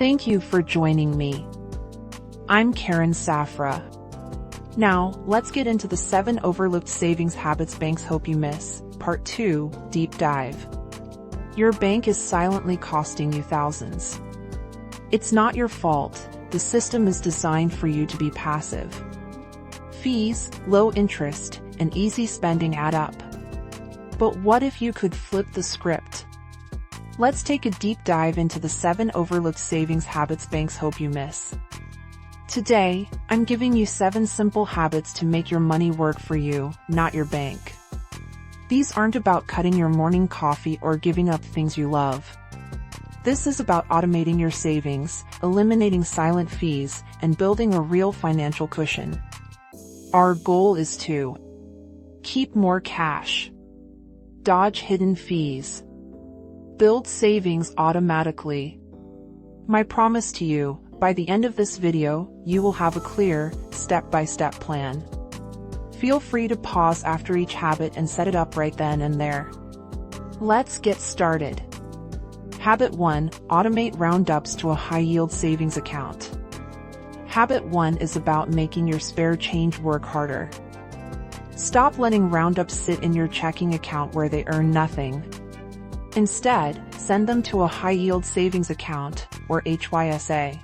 Thank you for joining me. I'm Karen Safra. Now, let's get into the 7 overlooked savings habits banks hope you miss. Part 2, Deep Dive. Your bank is silently costing you thousands. It's not your fault. The system is designed for you to be passive. Fees, low interest, and easy spending add up. But what if you could flip the script? Let's take a deep dive into the 7 overlooked savings habits banks hope you miss. Today, I'm giving you 7 simple habits to make your money work for you, not your bank. These aren't about cutting your morning coffee or giving up things you love. This is about automating your savings, eliminating silent fees, and building a real financial cushion. Our goal is to keep more cash, dodge hidden fees, build savings automatically. My promise to you, by the end of this video, you will have a clear, step-by-step plan. Feel free to pause after each habit and set it up right then and there. Let's get started. Habit 1, automate roundups to a high-yield savings account. Habit 1 is about making your spare change work harder. Stop letting roundups sit in your checking account where they earn nothing. Instead, send them to a high-yield savings account, or HYSA.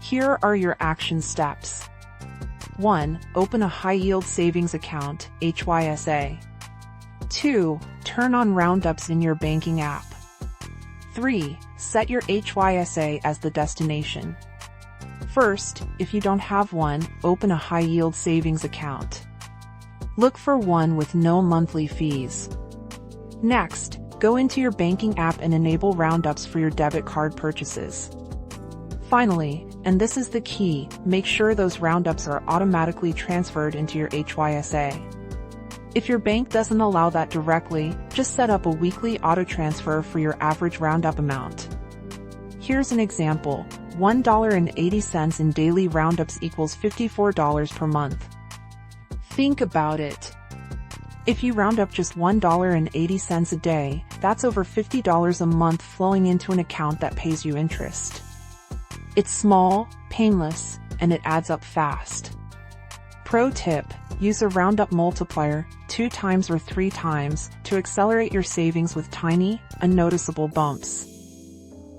Here are your action steps. 1. Open a high-yield savings account, HYSA. 2. Turn on roundups in your banking app. 3. Set your HYSA as the destination. First, if you don't have one, open a high-yield savings account. Look for one with no monthly fees. Next, go into your banking app and enable roundups for your debit card purchases. Finally, and this is the key, make sure those roundups are automatically transferred into your HYSA. If your bank doesn't allow that directly, just set up a weekly auto transfer for your average roundup amount. Here's an example: $1.80 in daily roundups equals $54 per month. Think about it. If you round up just $1.80 a day, that's over $50 a month flowing into an account that pays you interest. It's small, painless, and it adds up fast. Pro tip: use a roundup multiplier, 2 times or 3 times, to accelerate your savings with tiny, unnoticeable bumps.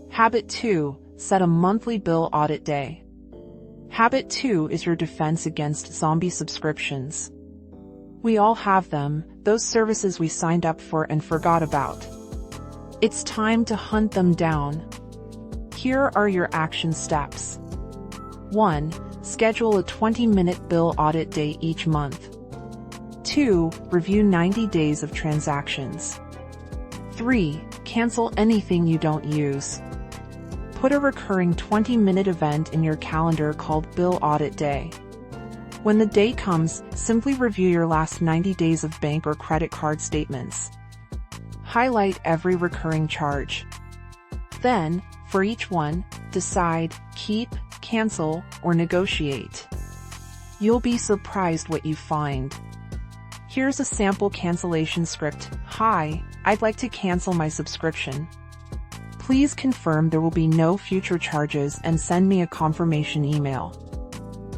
Habit 2, set a monthly bill audit day. Habit 2 is your defense against zombie subscriptions. We all have them, those services we signed up for and forgot about. It's time to hunt them down. Here are your action steps. 1. Schedule a 20-minute bill audit day each month. 2. Review 90 days of transactions. 3. Cancel anything you don't use. Put a recurring 20-minute event in your calendar called Bill Audit Day. When the day comes, simply review your last 90 days of bank or credit card statements. Highlight every recurring charge. Then, for each one, decide, keep, cancel, or negotiate. You'll be surprised what you find. Here's a sample cancellation script. Hi, I'd like to cancel my subscription. Please confirm there will be no future charges and send me a confirmation email.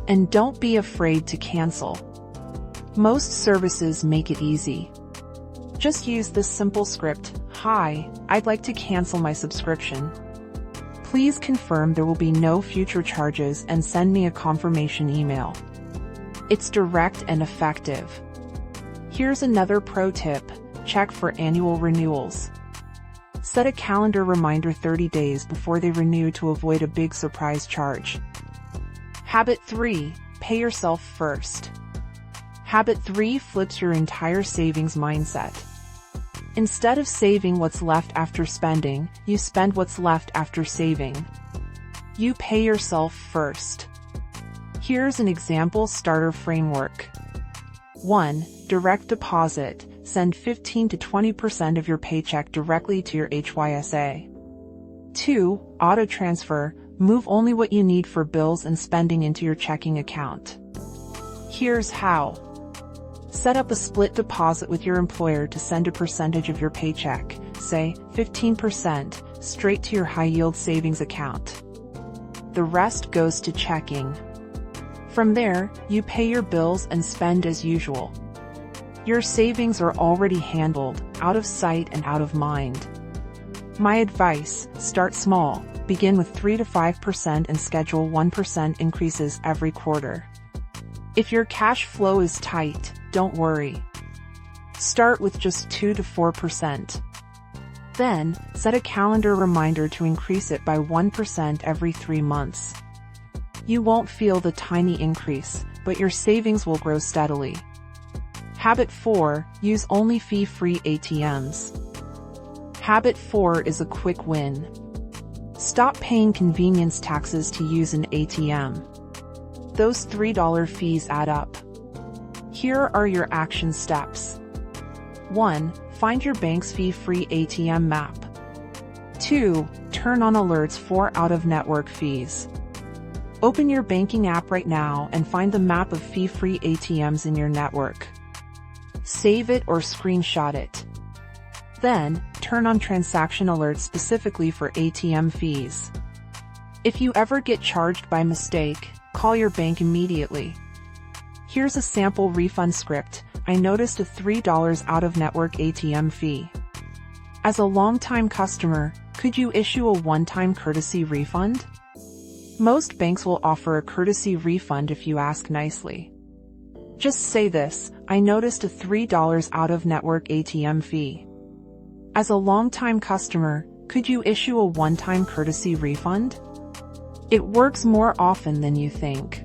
And don't be afraid to cancel. Most services make it easy. Just use this simple script. Hi, I'd like to cancel my subscription. Please confirm there will be no future charges and send me a confirmation email. It's direct and effective. Here's another pro tip: check for annual renewals. Set a calendar reminder 30 days before they renew to avoid a big surprise charge. Habit 3, pay yourself first. Habit 3 flips your entire savings mindset. Instead of saving what's left after spending, you spend what's left after saving. You pay yourself first. Here's an example starter framework. 1. Direct deposit. Send 15 to 20% of your paycheck directly to your HYSA. 2. Auto transfer. Move only what you need for bills and spending into your checking account. Here's how. Set up a split deposit with your employer to send a percentage of your paycheck, say 15%, straight to your high-yield savings account. the rest goes to checking. From there, you pay your bills and spend as usual. Your savings are already handled, out of sight and out of mind. My advice: start small, begin with 3 to 5% and schedule 1% increases every quarter. If your cash flow is tight, don't worry. Start with just 2 to 4%. Then, set a calendar reminder to increase it by 1% every 3 months. You won't feel the tiny increase, but your savings will grow steadily. Habit 4, use only fee-free ATMs. Habit 4 is a quick win. Stop paying convenience taxes to use an ATM. Those $3 fees add up. Here are your action steps. 1. Find your bank's fee-free ATM map. 2. Turn on alerts for out-of-network fees. Open your banking app right now and find the map of fee-free ATMs in your network. Save it or screenshot it. Then, turn on transaction alerts specifically for ATM fees. If you ever get charged by mistake, call your bank immediately. Here's a sample refund script. I noticed a $3 out-of-network ATM fee. As a longtime customer, could you issue a one-time courtesy refund? Most banks will offer a courtesy refund if you ask nicely. Just say this: I noticed a $3 out-of-network ATM fee. As a longtime customer, could you issue a one-time courtesy refund? It works more often than you think.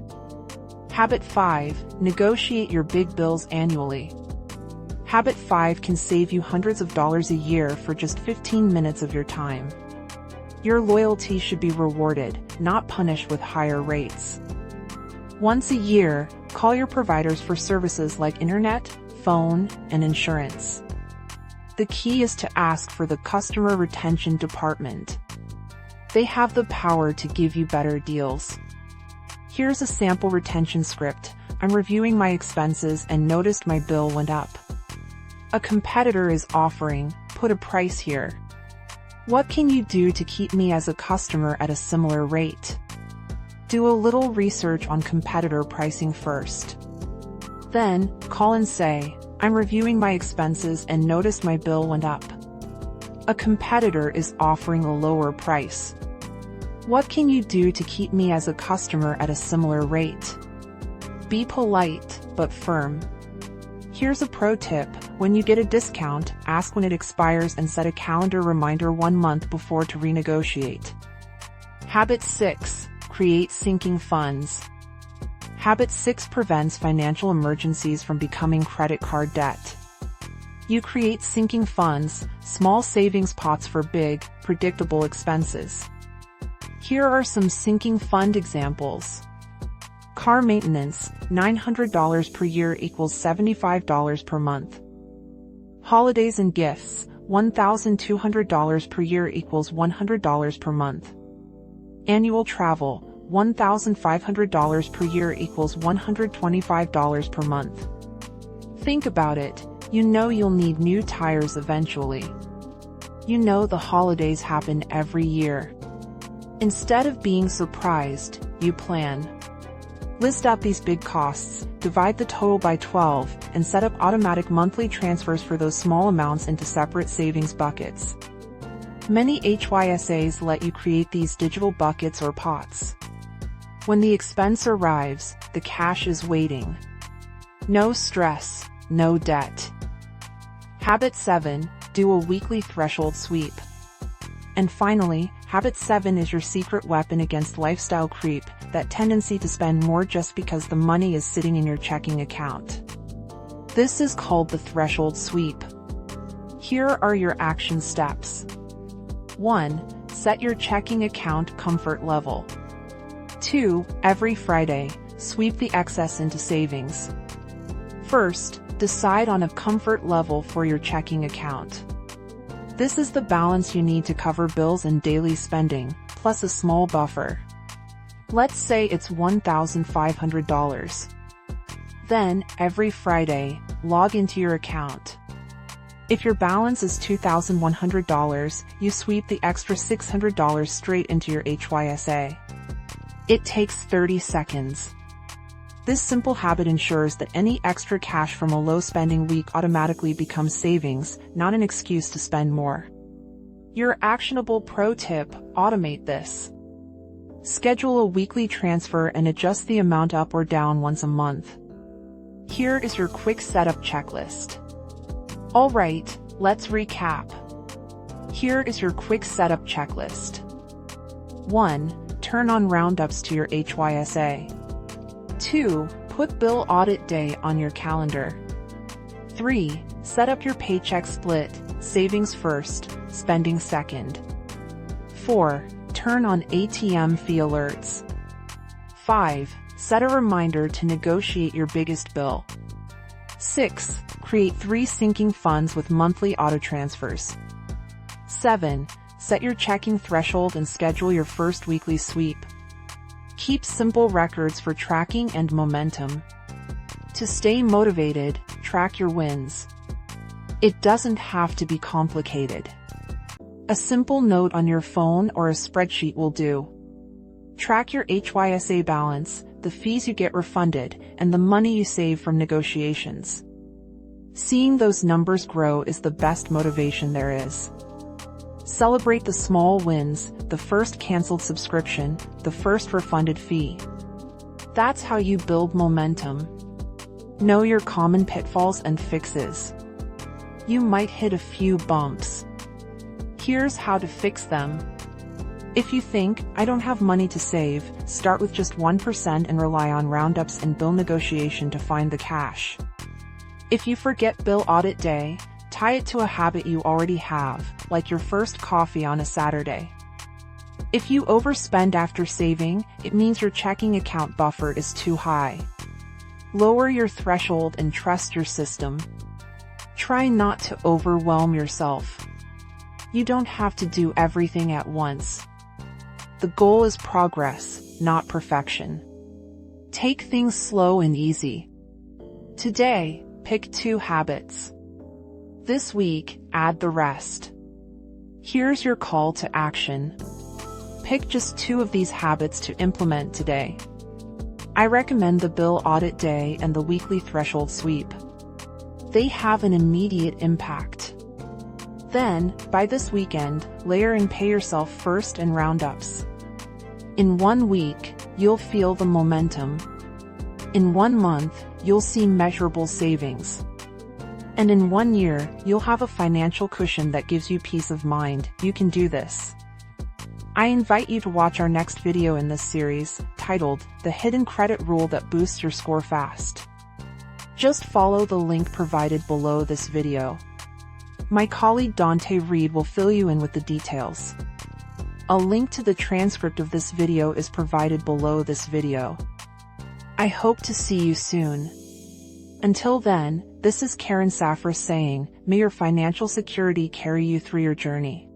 Habit 5, negotiate your big bills annually. Habit 5 can save you hundreds of dollars a year for just 15 minutes of your time. Your loyalty should be rewarded, not punished with higher rates. Once a year, call your providers for services like internet, phone, and insurance. The key is to ask for the customer retention department. They have the power to give you better deals. Here's a sample retention script. I'm reviewing my expenses and noticed my bill went up. A competitor is offering, put a price here. What can you do to keep me as a customer at a similar rate? Do a little research on competitor pricing first. Then, call and say, I'm reviewing my expenses and noticed my bill went up. A competitor is offering a lower price. What can you do to keep me as a customer at a similar rate? Be polite, but firm. Here's a pro tip: when you get a discount, ask when it expires and set a calendar reminder 1 month before to renegotiate. Habit 6, create sinking funds. Habit 6 prevents financial emergencies from becoming credit card debt. You create sinking funds, small savings pots for big, predictable expenses. Here are some sinking fund examples. Car maintenance, $900 per year equals $75 per month. Holidays and gifts, $1,200 per year equals $100 per month. Annual travel, $1,500 per year equals $125 per month. Think about it, you know you'll need new tires eventually. You know the holidays happen every year. Instead of being surprised, you plan. List out these big costs, divide the total by 12, and set up automatic monthly transfers for those small amounts into separate savings buckets. Many HYSAs let you create these digital buckets or pots. When the expense arrives, the cash is waiting. No stress, no debt. Habit 7, do a weekly threshold sweep. And finally, Habit 7 is your secret weapon against lifestyle creep, that tendency to spend more just because the money is sitting in your checking account. This is called the threshold sweep. Here are your action steps. 1. Set your checking account comfort level. 2. Every Friday, sweep the excess into savings. First, decide on a comfort level for your checking account. This is the balance you need to cover bills and daily spending, plus a small buffer. Let's say it's $1,500. Then, every Friday, log into your account. If your balance is $2,100, you sweep the extra $600 straight into your HYSA. It takes 30 seconds. This simple habit ensures that any extra cash from a low-spending week automatically becomes savings, not an excuse to spend more. Your actionable pro tip: automate this. Schedule a weekly transfer and adjust the amount up or down once a month. Here is your quick setup checklist. Alright, let's recap. Here is your quick setup checklist. 1. Turn on roundups to your HYSA. 2. Put bill audit day on your calendar. 3. Set up your paycheck split, savings first, spending second. 4. Turn on ATM fee alerts. 5. Set a reminder to negotiate your biggest bill. 6. Create 3 sinking funds with monthly auto-transfers. 7. Set your checking threshold and schedule your first weekly sweep. Keep simple records for tracking and momentum. To stay motivated, track your wins. It doesn't have to be complicated. A simple note on your phone or a spreadsheet will do. Track your HYSA balance, the fees you get refunded, and the money you save from negotiations. Seeing those numbers grow is the best motivation there is. Celebrate the small wins, the first canceled subscription, the first refunded fee. That's how you build momentum. Know your common pitfalls and fixes. You might hit a few bumps. Here's how to fix them. If you think, I don't have money to save, start with just 1% and rely on roundups and bill negotiation to find the cash. If you forget bill audit day, tie it to a habit you already have, like your first coffee on a Saturday. If you overspend after saving, it means your checking account buffer is too high. Lower your threshold and trust your system. Try not to overwhelm yourself. You don't have to do everything at once. The goal is progress, not perfection. Take things slow and easy. Today, pick 2 habits. This week, add the rest. Here's your call to action. Pick just 2 of these habits to implement today. I recommend the bill audit day and the weekly threshold sweep. They have an immediate impact. Then, by this weekend, layer in pay yourself first and roundups. In 1 week, you'll feel the momentum. In 1 month, you'll see measurable savings. And in 1 year, you'll have a financial cushion that gives you peace of mind. You can do this. I invite you to watch our next video in this series, titled, The Hidden Credit Rule That Boosts Your Score Fast. Just follow the link provided below this video. My colleague Dante Reed will fill you in with the details. A link to the transcript of this video is provided below this video. I hope to see you soon. Until then, this is Karen Safra saying, may your financial security carry you through your journey.